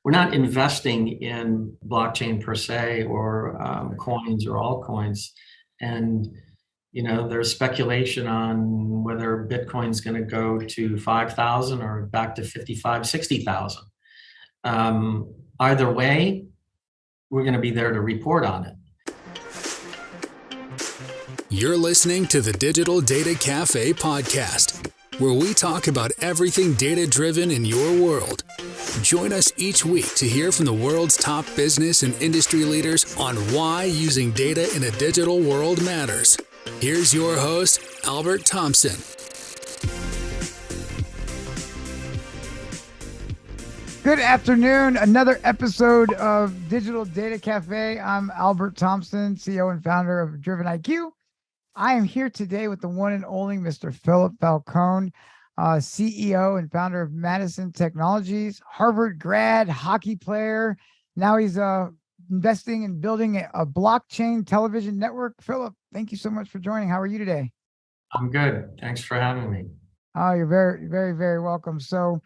we're not investing in blockchain per se or coins or altcoins. And there's speculation on whether Bitcoin's going to go to 5,000 or back to 55, 60,000. Either way, we're going to be there to report on it. You're listening to the Digital Data Café podcast, where we talk about everything data-driven in your world. Join us each week to hear from the world's top business and industry leaders on why using data in a digital world matters. Here's your host, Albert Thompson. Good afternoon. Another episode of Digital Data Cafe. I'm Albert Thompson, CEO and founder of Driven IQ. I am here today with the one and only Mr. Philip Falcone, CEO and founder of Madison Technologies, Harvard grad, hockey player. Now he's investing in building a blockchain television network. Philip, thank you so much for joining. How are you today? I'm good. Thanks for having me. Oh, you're very, very, very welcome. So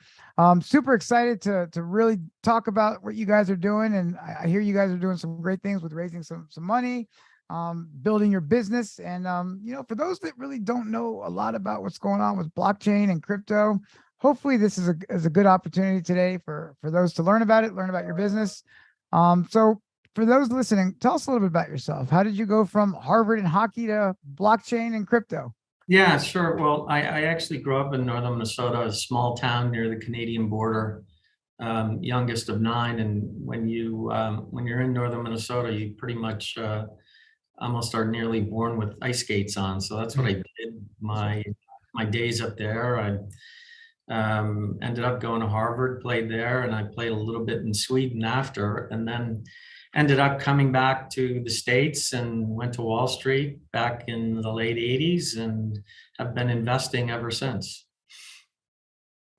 super excited to really talk about what you guys are doing. And I hear you guys are doing some great things with raising some money, building your business. And, for those that really don't know a lot about what's going on with blockchain and crypto, hopefully this is a good opportunity today for those to learn about it, learn about your business. So for those listening, tell us a little bit about yourself. How did you go from Harvard and hockey to blockchain and crypto? Yeah, sure. Well, I actually grew up in northern Minnesota, a small town near the Canadian border, youngest of 9. And when you're in northern Minnesota, you pretty much almost are nearly born with ice skates on. So that's what I did my days up there. I ended up going to Harvard, played there, and I played a little bit in Sweden after, and then ended up coming back to the States and went to Wall Street back in the late 80s and have been investing ever since.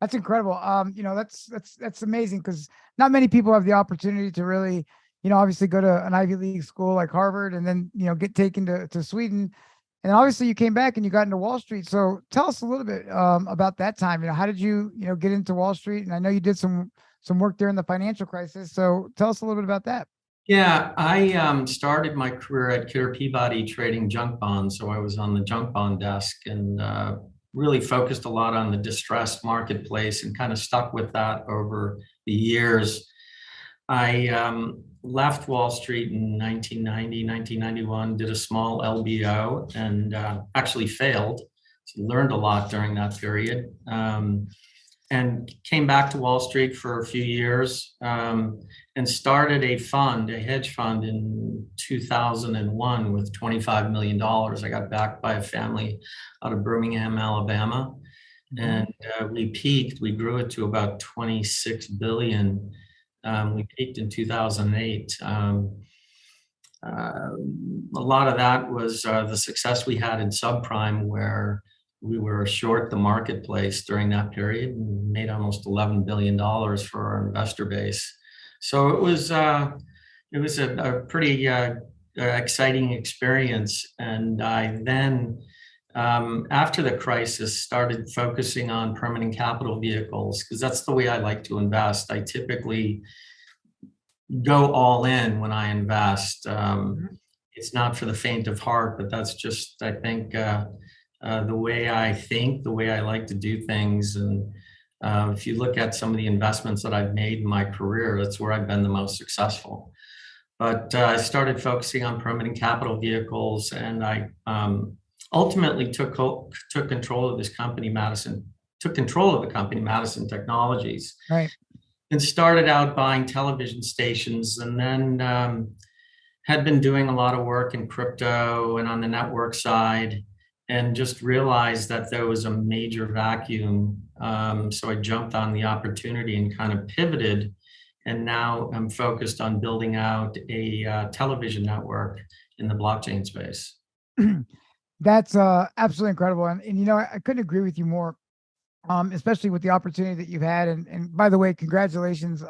That's incredible. That's amazing because not many people have the opportunity to really, obviously go to an Ivy League school like Harvard and then, get taken to Sweden. And obviously you came back and you got into Wall Street. So tell us a little bit about that time. How did you, get into Wall Street? And I know you did some work during the financial crisis. So tell us a little bit about that. Yeah, I started my career at Kidder Peabody trading junk bonds. So I was on the junk bond desk and really focused a lot on the distressed marketplace and kind of stuck with that over the years. I left Wall Street in 1991, did a small LBO and actually failed. So learned a lot during that period. And came back to Wall Street for a few years and started a hedge fund in 2001 with $25 million. I got backed by a family out of Birmingham, Alabama. And we grew it to about 26 billion. We peaked in 2008. A lot of that was the success we had in subprime, where we were short the marketplace during that period and made almost $11 billion for our investor base. So it was a pretty exciting experience. And I then, after the crisis, started focusing on permanent capital vehicles because that's the way I like to invest. I typically go all in when I invest. It's not for the faint of heart, but that's just, I think, the way I like to do things. And if you look at some of the investments that I've made in my career, that's where I've been the most successful. But I started focusing on permanent capital vehicles, and I ultimately took control of this company, Madison Technologies. Right. And started out buying television stations, and then had been doing a lot of work in crypto and on the network side, and just realized that there was a major vacuum. So I jumped on the opportunity and kind of pivoted. And now I'm focused on building out a television network in the blockchain space. That's absolutely incredible. And I couldn't agree with you more, especially with the opportunity that you've had. And by the way, congratulations.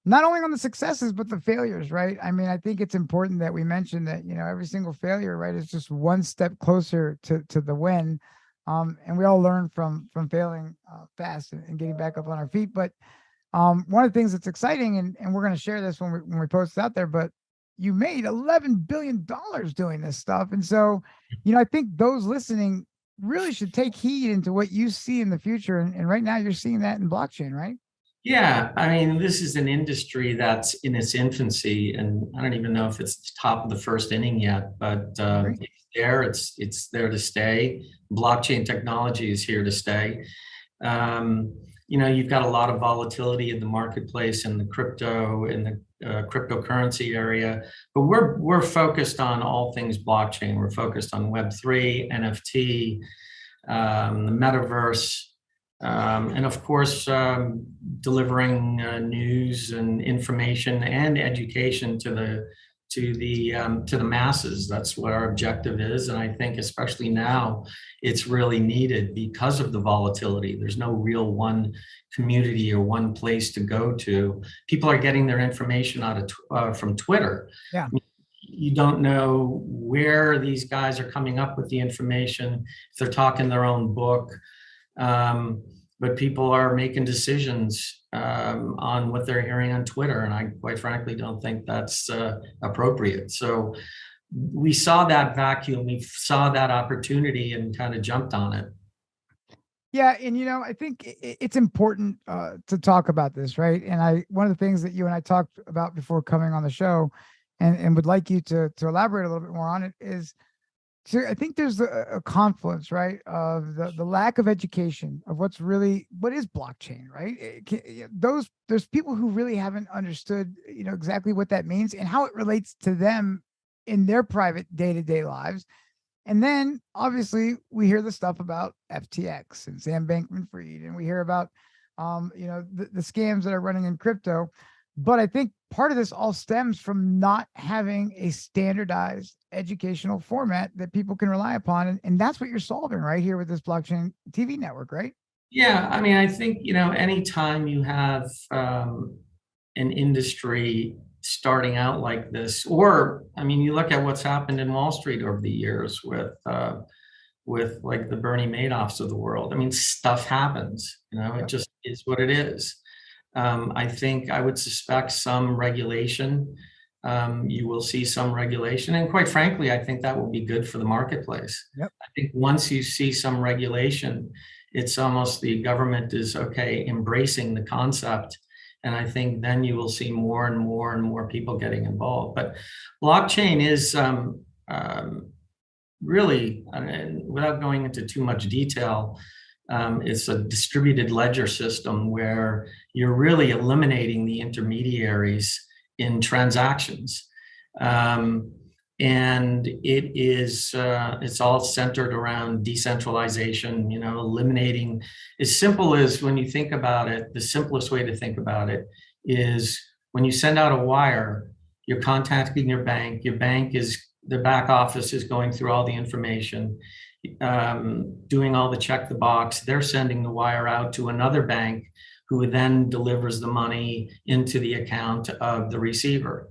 Not only on the successes, but the failures, right? I mean, I think it's important that we mention that, every single failure, right, is just one step closer to the win. And we all learn from failing fast and getting back up on our feet. But one of the things that's exciting, and we're going to share this when we post it out there, but you made $11 billion doing this stuff. And so, I think those listening really should take heed into what you see in the future. And right now you're seeing that in blockchain, right? Yeah, I mean, this is an industry that's in its infancy, and I don't even know if it's the top of the first inning yet, but Great. it's there. It's there to stay. Blockchain technology is here to stay. You've got a lot of volatility in the marketplace in the cryptocurrency area, but we're focused on all things blockchain. We're focused on Web3, NFT, the metaverse. And of course, delivering news and information and education to the masses. That's what our objective is, and I think especially now, it's really needed because of the volatility. There's no real one community or one place to go to. People are getting their information out of from Twitter. Yeah. You don't know where these guys are coming up with the information, if they're talking their own book. But people are making decisions on what they're hearing on Twitter, and I quite frankly don't think that's appropriate. So we saw that vacuum, we saw that opportunity, and kind of jumped on it. Yeah, and I think it's important to talk about this, right? And one of the things that you and I talked about before coming on the show, and would like you to elaborate a little bit more on it, is so I think there's a confluence, right, of the lack of education of what is blockchain, right? There's people who really haven't understood, exactly what that means and how it relates to them in their private day-to-day lives. And then obviously we hear the stuff about FTX and Sam Bankman-Fried, and we hear about, the scams that are running in crypto. But I think part of this all stems from not having a standardized educational format that people can rely upon. And that's what you're solving right here with this blockchain TV network, right? Yeah, I mean, I think, anytime you have an industry starting out like this, or, I mean, you look at what's happened in Wall Street over the years with like the Bernie Madoffs of the world. I mean, stuff happens, it just is what it is. I think I would suspect some regulation. You will see some regulation. And quite frankly, I think that will be good for the marketplace. Yep. I think once you see some regulation, it's almost the government is embracing the concept. And I think then you will see more and more and more people getting involved. But blockchain is really, without going into too much detail, it's a distributed ledger system where you're really eliminating the intermediaries in transactions. And it's all centered around decentralization, eliminating, as simple as when you think about it, the simplest way to think about it is when you send out a wire, you're contacting your bank the back office is going through all the information, doing all the check the box. They're sending the wire out to another bank who then delivers the money into the account of the receiver.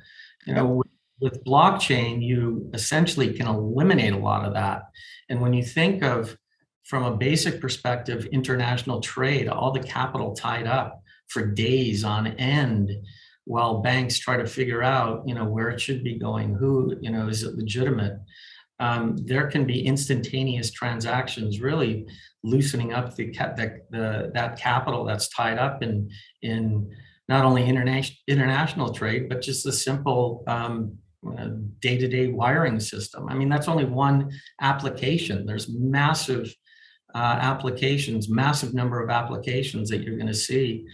With blockchain, you essentially can eliminate a lot of that. And when you think of, from a basic perspective, international trade, all the capital tied up for days on end, while banks try to figure out, where it should be going, who, is it legitimate? There can be instantaneous transactions, really loosening up that capital that's tied up in not only international trade, but just the simple day-to-day wiring system. I mean, that's only one application. There's massive applications, massive number of applications that you're going to see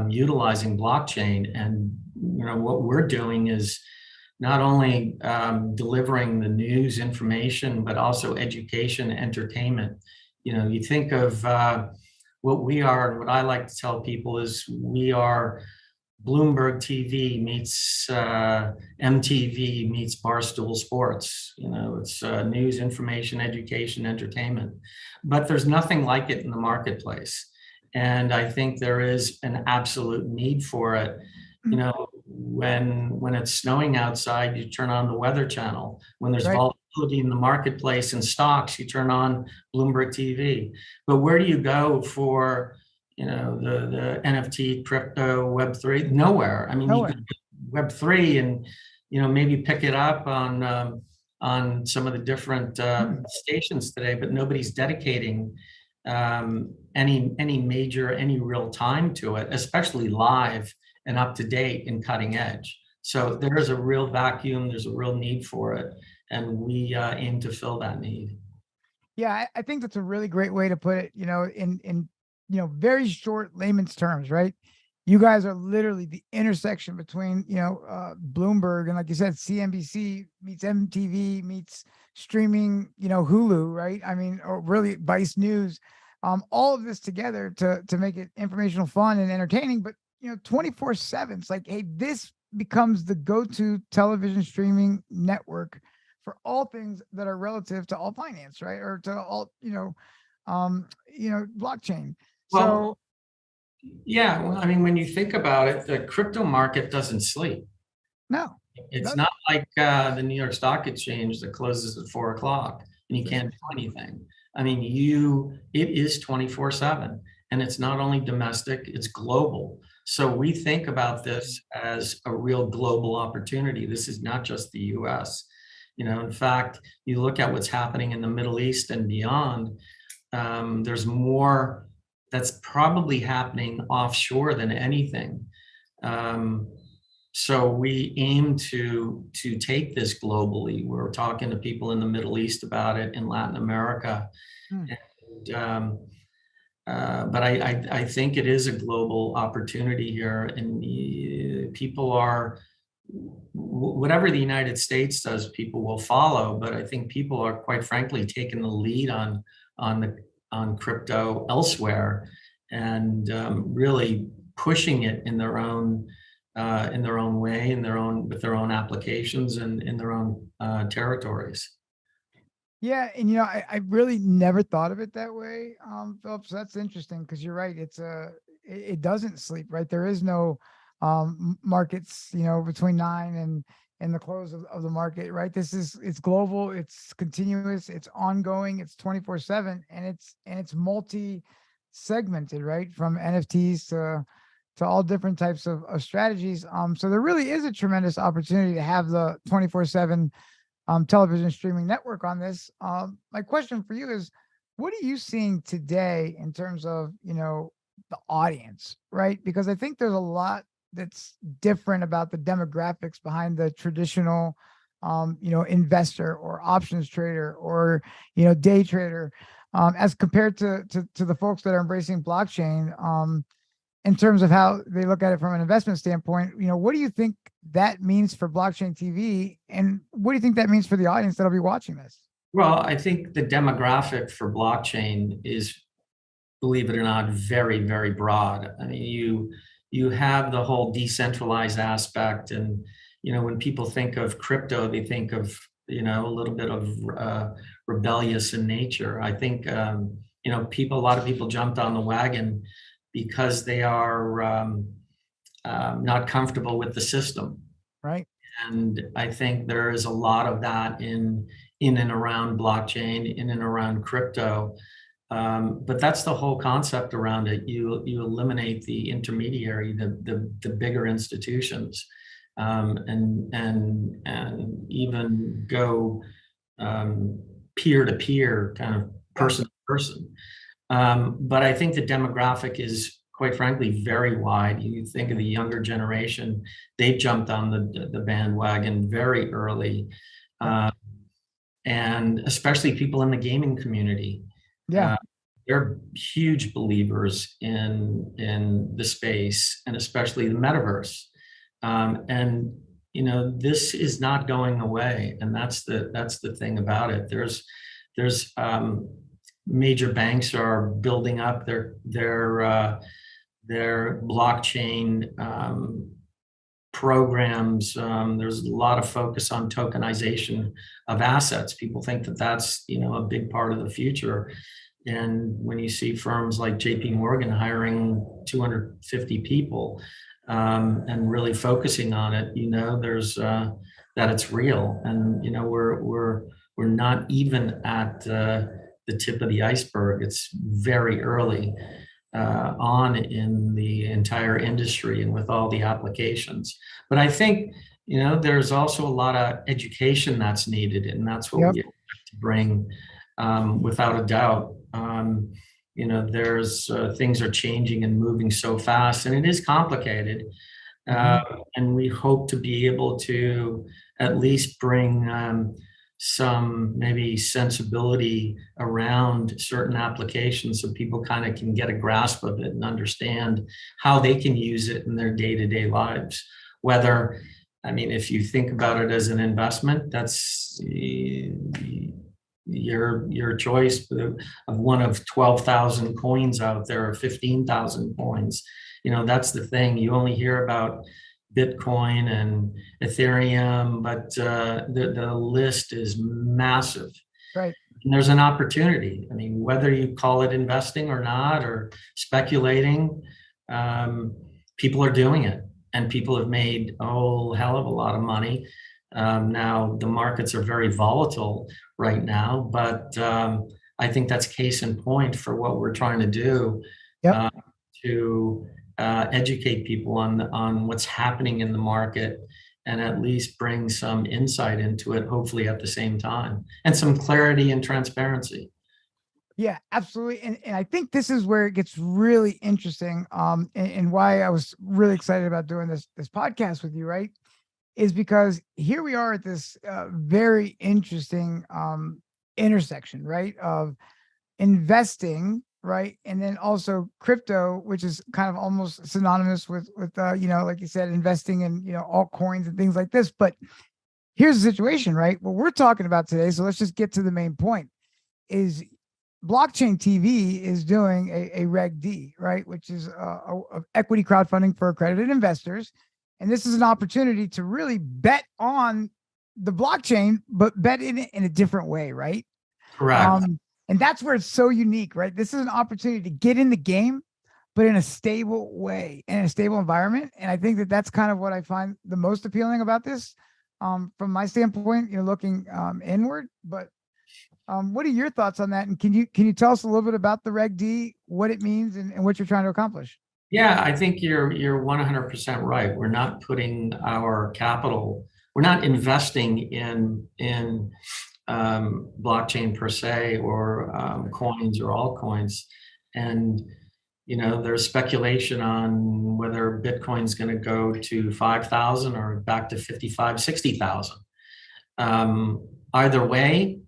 utilizing blockchain. And what we're doing is not only delivering the news information, but also education, entertainment. You think of what we are, and what I like to tell people is we are Bloomberg TV meets MTV meets Barstool Sports. It's news, information, education, entertainment. But there's nothing like it in the marketplace. And I think there is an absolute need for it. When it's snowing outside, you turn on the Weather Channel. When there's volatility in the marketplace and stocks, you turn on Bloomberg TV. But where do you go for, the NFT, crypto, Web3, nowhere. I mean, you Nowhere. could Web3 and, maybe pick it up on some of the different stations today, but nobody's dedicating any real time to it, especially live and up to date and cutting edge. So there is a real vacuum. There's a real need for it, and we aim to fill that need. Yeah, I think that's a really great way to put it, in very short layman's terms, right? You guys are literally the intersection between, Bloomberg and, like you said, CNBC meets MTV meets streaming, Hulu, right? I mean, or really Vice News, all of this together to make it informational, fun, and entertaining, but 24/7. It's like, hey, this becomes the go-to television streaming network for all things that are relative to all finance, right? Or to all, blockchain. Well, So yeah, well, I mean, when you think about it, the crypto market doesn't sleep. no, It's that's not like the New York Stock Exchange that closes at 4 o'clock and you can't do anything. I mean, it is 24/7, and it's not only domestic, it's global. So we think about this as a real global opportunity. This is not just the US. In fact, you look at what's happening in the Middle East and beyond, there's more that's probably happening offshore than anything. So we aim to take this globally. We're talking to people in the Middle East about it, in Latin America. Hmm. And, but I think it is a global opportunity here, and people are, whatever the United States does, people will follow. But I think people are, quite frankly, taking the lead on crypto elsewhere, and really pushing it in their own way, with their own applications and in their own territories. Yeah, and I really never thought of it that way, Phillips. That's interesting because you're right. It doesn't sleep, right? There is no markets, between 9 and the close of the market, right? It's global, it's continuous, it's ongoing, it's 24/7, and it's multi segmented, right? From NFTs to all different types of strategies. So there really is a tremendous opportunity to have the 24/7 television streaming network on this. My question for you is, what are you seeing today in terms of, the audience, right? Because I think there's a lot that's different about the demographics behind the traditional, investor or options trader or, day trader, as compared to the folks that are embracing blockchain, in terms of how they look at it from an investment standpoint. What do you think that means for blockchain TV, and what do you think that means for the audience that'll be watching this? Well, I think the demographic for blockchain is, believe it or not, very, very broad. I mean, you have the whole decentralized aspect, and when people think of crypto, they think of a little bit of rebellious in nature. I think a lot of people jumped on the wagon because they are not comfortable with the system. Right. And I think there is a lot of that in and around blockchain, in and around crypto. But that's the whole concept around it. You eliminate the intermediary, the bigger institutions, and even go peer to peer, kind of person to person. But I think the demographic is, quite frankly, very wide. You think of the younger generation; they jumped on the bandwagon very early, and especially people in the gaming community. Yeah. They're huge believers in the space, and especially the metaverse. And this is not going away, and that's the thing about it. There's major banks are building up their blockchain programs. There's a lot of focus on tokenization of assets. People think that that's a big part of the future. And when you see firms like JP Morgan hiring 250 people and really focusing on it, there's that it's real. And we're not even at the tip of the iceberg. It's very early. on in the entire industry and with all the applications. But I think, there's also a lot of education that's needed, and that's what Yep. we expect to bring, without a doubt. There's things are changing and moving so fast, and it is complicated. And we hope to be able to at least bring some maybe sensibility around certain applications so people kind of can get a grasp of it and understand how they can use it in their day-to-day lives. Whether, if you think about it as an investment, that's your choice of one of 12,000 coins out there, or 15,000 coins. That's the thing. You only hear about Bitcoin and Ethereum, but the list is massive. Right. And there's an opportunity. Whether you call it investing or not, or speculating, people are doing it, and people have made a whole hell of a lot of money. Now the markets are very volatile right now, but I think that's case in point for what we're trying to do. Yep. To educate people on what's happening in the market, and at least bring some insight into it, hopefully at the same time, and some clarity and transparency. Yeah, absolutely. And I think this is where it gets really interesting. And why I was really excited about doing this podcast with you, right? Is because here we are at this very interesting intersection, right? Of investing, right? And then also crypto, which is kind of almost synonymous with like you said, investing in, altcoins and things like this. But here's the situation, right? What we're talking about today, so let's just get to the main point, is Blockchain TV is doing a Reg D, right? Which is a equity crowdfunding for accredited investors. And this is an opportunity to really bet on the blockchain, but bet in it in a different way, right? Correct. And that's where it's so unique, right? This is an opportunity to get in the game, but in a stable way, in a stable environment. And I think that that's kind of what I find the most appealing about this, from my standpoint, looking inward. But what are your thoughts on that? And can you tell us a little bit about the Reg D, what it means, and what you're trying to accomplish? Yeah, I think you're 100% right. We're not putting our capital, we're not investing in blockchain per se, or coins or altcoins. And there's speculation on whether Bitcoin's going to go to 5,000 or back to 55, 60,000. Either way,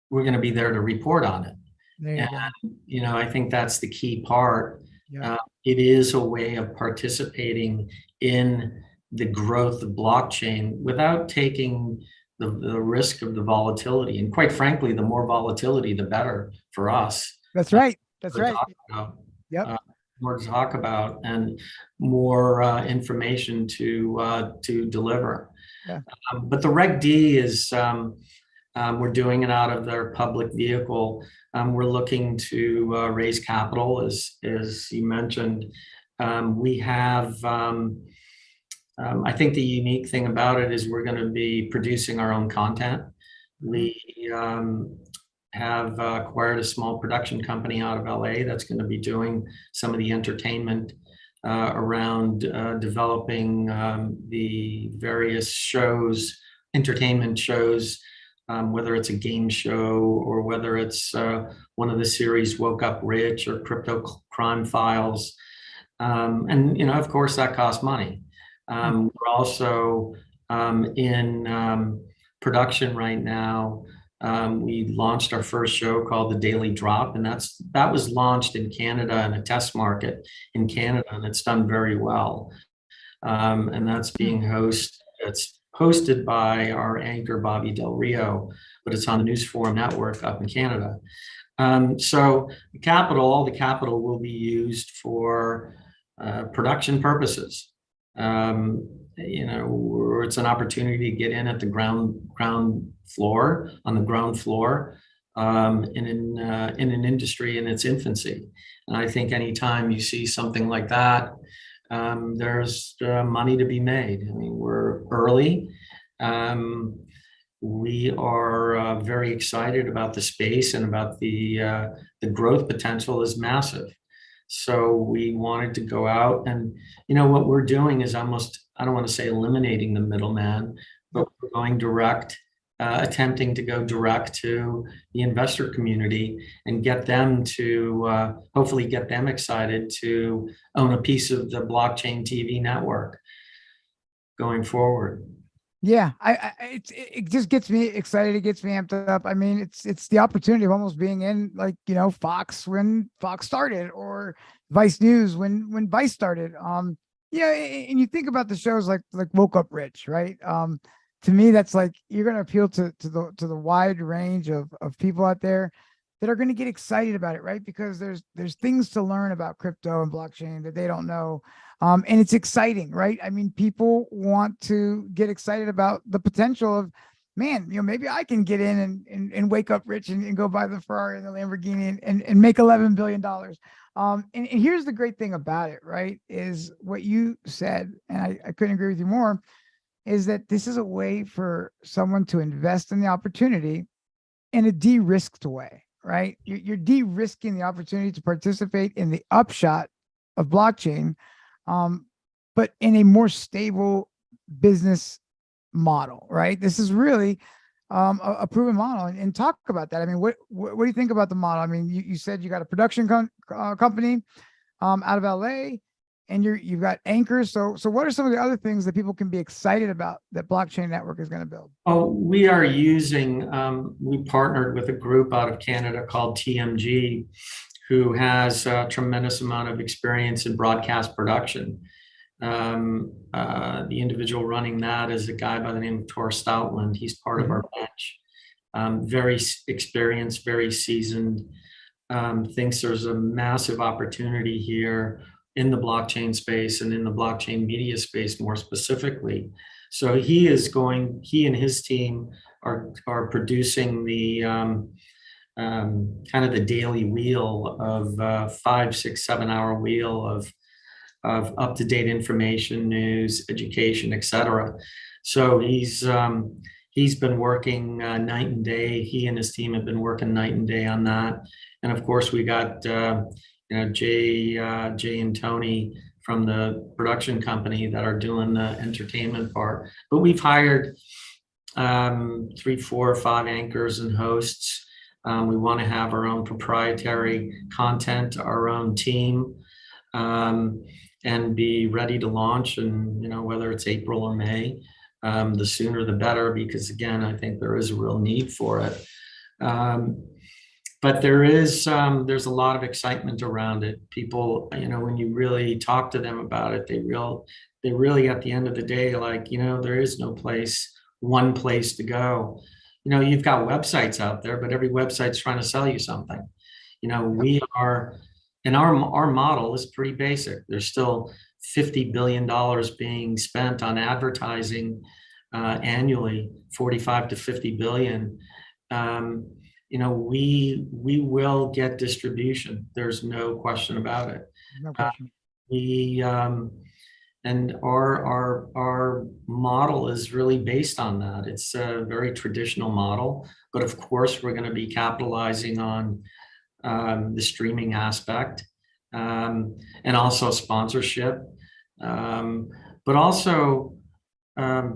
we're going to be there to report on it. There you go. I think that's the key part. Yeah. It is a way of participating in the growth of blockchain without taking the risk of the volatility. And quite frankly, the more volatility, the better for us. That's right. That's right. Yep. More to talk about, and more information to deliver. Yeah. But the Reg D is, we're doing it out of their public vehicle. We're looking to raise capital, as you mentioned. We have, I think the unique thing about it is we're going to be producing our own content. We have acquired a small production company out of LA that's going to be doing some of the entertainment around developing the various shows, entertainment shows, whether it's a game show or whether it's one of the series Woke Up Rich or Crypto Crime Files. And, of course, that costs money. We're also in production right now. We launched our first show called The Daily Drop, and that was launched in Canada in a test market in Canada, and it's done very well. And that's being it's hosted by our anchor, Bobby Del Rio, but it's on the News Forum Network up in Canada. So all the capital will be used for production purposes. Where it's an opportunity to get in at the ground floor, on the ground floor, in an industry in its infancy. And I think anytime you see something like that, there's money to be made. We're early. We are very excited about the space, and about the growth potential is massive. So we wanted to go out and, what we're doing is almost, I don't want to say eliminating the middleman, but we're going direct, attempting to go direct to the investor community and get them to hopefully get them excited to own a piece of the blockchain TV network going forward. Yeah, it just gets me excited. It gets me amped up. I mean, it's the opportunity of almost being in, like, Fox when Fox started, or Vice News when Vice started. Yeah, and you think about the shows like Woke Up Rich, right? To me, that's like, you're going to appeal to the wide range of people out there that are going to get excited about it, right? Because there's things to learn about crypto and blockchain that they don't know. And it's exciting, right? I mean, people want to get excited about the potential of, man, maybe I can get in and wake up rich and go buy the Ferrari and the Lamborghini and make $11 billion. And here's the great thing about it, right? Is what you said, and I couldn't agree with you more, is that this is a way for someone to invest in the opportunity in a de-risked way, right? You're de-risking the opportunity to participate in the upshot of blockchain, but in a more stable business model, right? This is really a proven model, and talk about that. I mean, what do you think about the model? I mean, you said you got a production company out of LA, and you've got anchors. So what are some of the other things that people can be excited about that blockchain network is going to build? Oh, we are using, we partnered with a group out of Canada called TMG, who has a tremendous amount of experience in broadcast production. The individual running that is a guy by the name of Tor Stoutland. He's part of our bench. Very experienced, very seasoned, thinks there's a massive opportunity here in the blockchain space and in the blockchain media space more specifically. So he and his team are producing the kind of the daily wheel of 5, 6, 7 hour wheel of up-to-date information, news, education, etc. So he's been working night and day. He and his team have been working night and day on that. And of course, we got Jay and Tony from the production company that are doing the entertainment part. But we've hired 3, 4, 5 anchors and hosts. We want to have our own proprietary content, our own team, and be ready to launch. And whether it's April or May, the sooner the better, because again, I think there is a real need for it. But there's a lot of excitement around it. People, when you really talk to them about it, they really at the end of the day, like, there is no one place to go. You've got websites out there, but every website's trying to sell you something. We are, and our model is pretty basic. There's still $50 billion being spent on advertising annually, 45 to 50 billion. We will get distribution. There's no question about it. No question. And our model is really based on that. It's a very traditional model, but of course we're going to be capitalizing on the streaming aspect, and also sponsorship, but also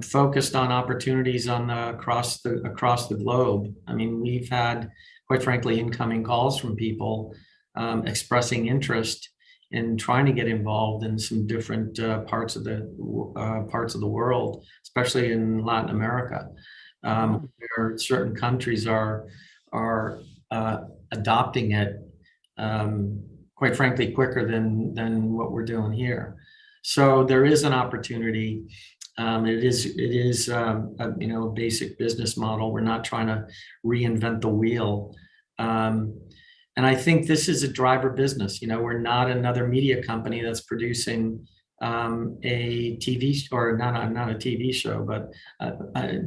focused on opportunities across the globe. I mean, we've had, quite frankly, incoming calls from people expressing interest in trying to get involved in some different parts of the world, especially in Latin America, where certain countries are adopting it, quite frankly, quicker than what we're doing here. So there is an opportunity. It is a basic business model. We're not trying to reinvent the wheel. And I think this is a driver business. We're not another media company that's producing a TV, or not a TV show, but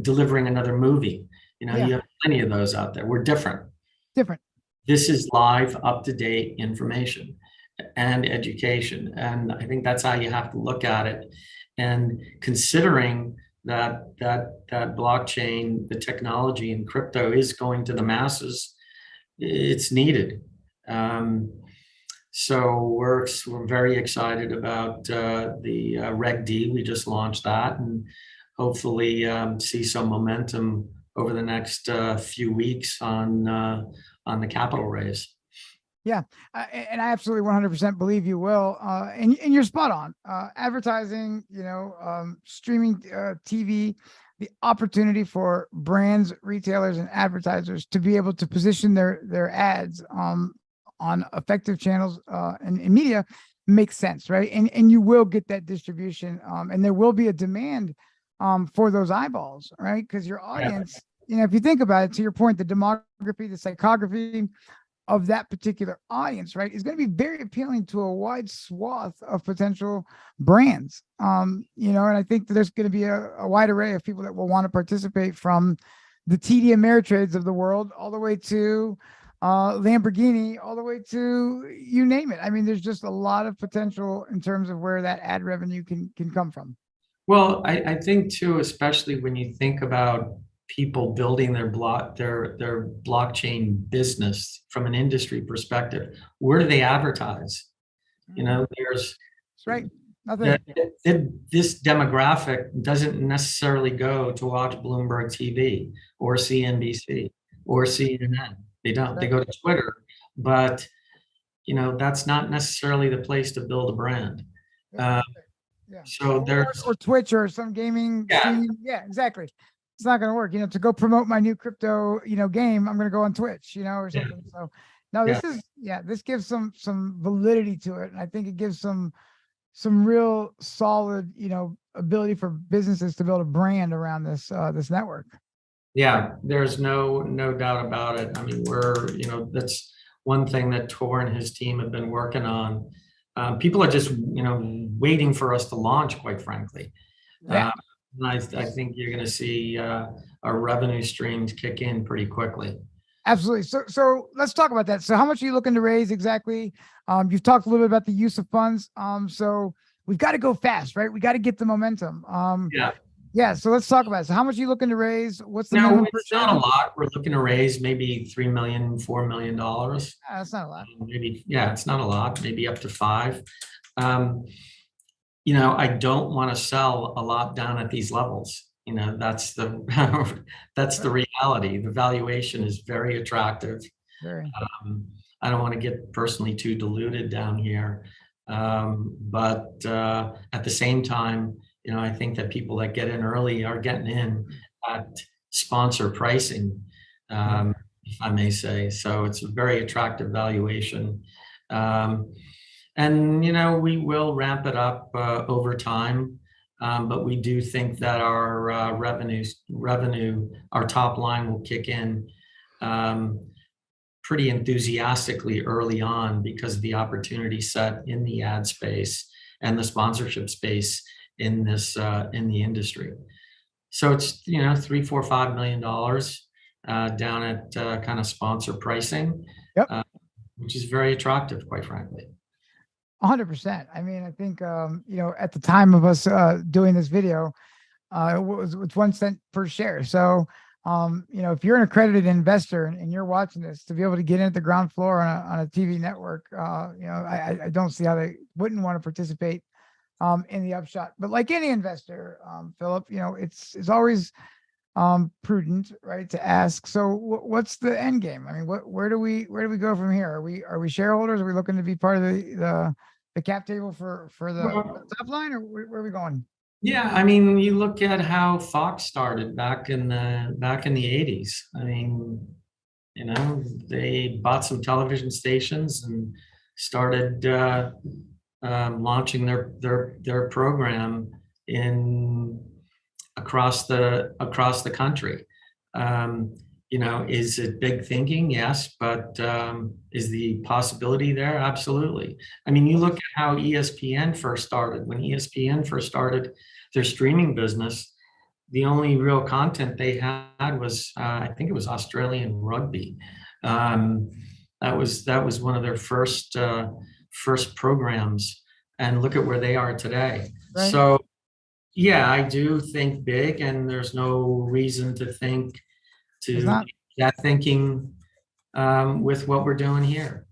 delivering another movie. You have plenty of those out there. We're different. This is live, up-to-date information and education. And I think that's how you have to look at it. And considering that blockchain, the technology and crypto is going to the masses, it's needed. So we're very excited about the Reg D. We just launched that, and hopefully see some momentum over the next few weeks on the capital raise. Yeah, and I absolutely 100% believe you will. And you're spot on. Advertising, streaming TV, the opportunity for brands, retailers, and advertisers to be able to position their ads on effective channels and media makes sense, right? And you will get that distribution, and there will be a demand for those eyeballs, right? Because your audience, if you think about it, to your point, the demography, the psychography of that particular audience, right, is going to be very appealing to a wide swath of potential brands. And I think that there's going to be a wide array of people that will want to participate, from the TD Ameritrades of the world all the way to Lamborghini, all the way to you name it. I mean, there's just a lot of potential in terms of where that ad revenue can come from. Well, I think too, especially when you think about people building their blockchain business from an industry perspective, where do they advertise? There's That's right. Nothing. This demographic doesn't necessarily go to watch Bloomberg TV or CNBC or CNN. They don't. Right. They go to Twitter, but that's not necessarily the place to build a brand. Yeah. So there's or Twitch or some gaming. Yeah. Yeah, exactly. It's not going to work. To go promote my new crypto, game, I'm going to go on Twitch, or something. Yeah. So no, this gives some validity to it. And I think it gives some real solid, ability for businesses to build a brand around this network. Yeah, there's no doubt about it. I mean, that's one thing that Tor and his team have been working on. People are just, waiting for us to launch, quite frankly. Yeah. And I think you're going to see our revenue streams kick in pretty quickly. Absolutely. So let's talk about that. So how much are you looking to raise exactly? You've talked a little bit about the use of funds. So we've got to go fast, right? We got to get the momentum. Yeah. So let's talk about it. So how much are you looking to raise? What's the minimum per share? It's not a lot. We're looking to raise maybe $3 million, $4 million. That's not a lot. It's not a lot. Maybe up to $5 million. I don't want to sell a lot down at these levels. That's the reality. The valuation is very attractive. Very. I don't want to get personally too diluted down here. But at the same time, I think that people that get in early are getting in at sponsor pricing, if I may say. So it's a very attractive valuation. And, we will ramp it up over time. But we do think that our revenue, our top line will kick in pretty enthusiastically early on, because of the opportunity set in the ad space and the sponsorship space in this in the industry. So it's $3, $4, $5 million down at kind of sponsor pricing, which is very attractive, quite frankly. 100%. I mean, I think at the time of us doing this video, it was 1 cent per share. So if you're an accredited investor and you're watching this, to be able to get in at the ground floor on a TV network, I don't see how they wouldn't want to participate in the upshot. But like any investor, Philip, it's always prudent, right, to ask, so what's the end game? I mean, where do we go from here? Are we shareholders? Are we looking to be part of the cap table for the top line, or where are we going? Yeah, I mean, you look at how Fox started back in the 80s. I mean, they bought some television stations and started launching their program across the country. Is it big thinking? Yes, but is the possibility there? Absolutely. I mean, you look at how ESPN first started. When ESPN first started their streaming business, the only real content they had was, I think it was Australian rugby. That was one of their first programs, and look at where they are today. Right. So, yeah, I do think big, and there's no reason to think that thinking with what we're doing here.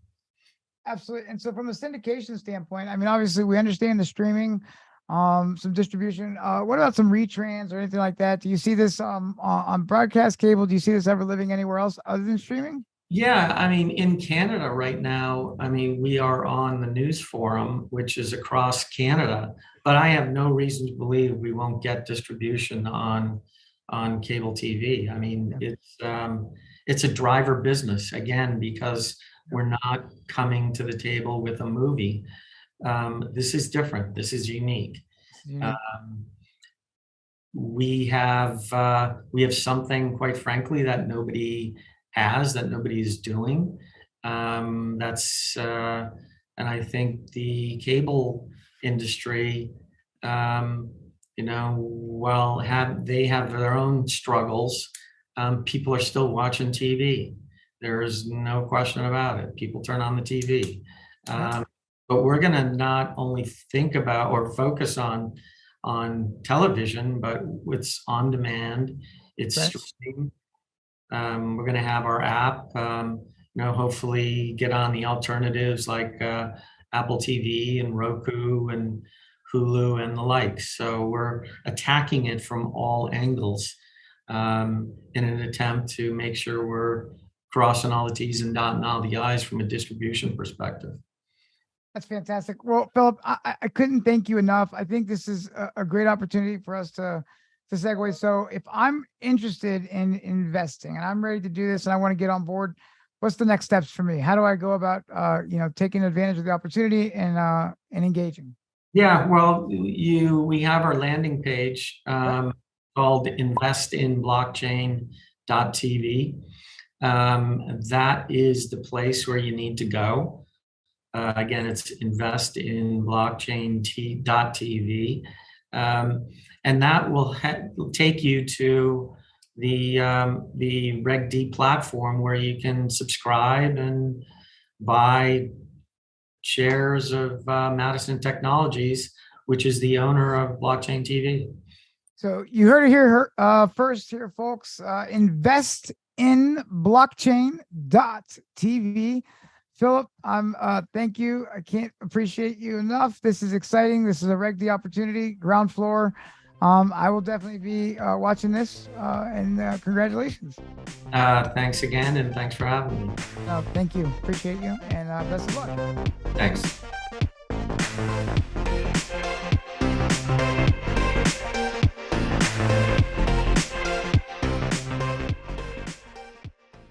Absolutely. And so from a syndication standpoint, I mean, obviously we understand the streaming, some distribution. What about some retrans or anything like that? Do you see this on broadcast cable? Do you see this ever living anywhere else other than streaming? Yeah, I mean, in Canada right now, I mean, we are on the news forum, which is across Canada, but I have no reason to believe we won't get distribution on cable TV. I mean, it's a driver business again, because we're not coming to the table with a movie. This is different. This is unique. Um, we have something, quite frankly, that nobody has, that nobody is doing. And I think the cable industry, while they have their own struggles, people are still watching TV. There's no question about it. People turn on the TV. But we're going to not only think about or focus on television, but it's on demand, it's streaming. We're going to have our app, hopefully get on the alternatives like Apple TV and Roku and Hulu and the like. So we're attacking it from all angles in an attempt to make sure we're crossing all the T's and dotting all the I's from a distribution perspective. That's fantastic. Well, Philip, I couldn't thank you enough. I think this is a great opportunity for us to segue. So if I'm interested in investing and I'm ready to do this and I want to get on board, what's the next steps for me? How do I go about, taking advantage of the opportunity and engaging? Yeah, well, we have our landing page called investinblockchain.tv. That is the place where you need to go. Again, it's investinblockchain.tv. And that will take you to the Reg D platform where you can subscribe and buy shares of Madison Technologies, which is the owner of Blockchain TV. So you heard it here first here, folks. Invest in blockchain.tv. Philip, thank you. I can't appreciate you enough. This is exciting. This is a Reg D opportunity, ground floor. I will definitely be watching this, and congratulations. Thanks again, and thanks for having me. Thank you. Appreciate you, and best of luck. Thanks.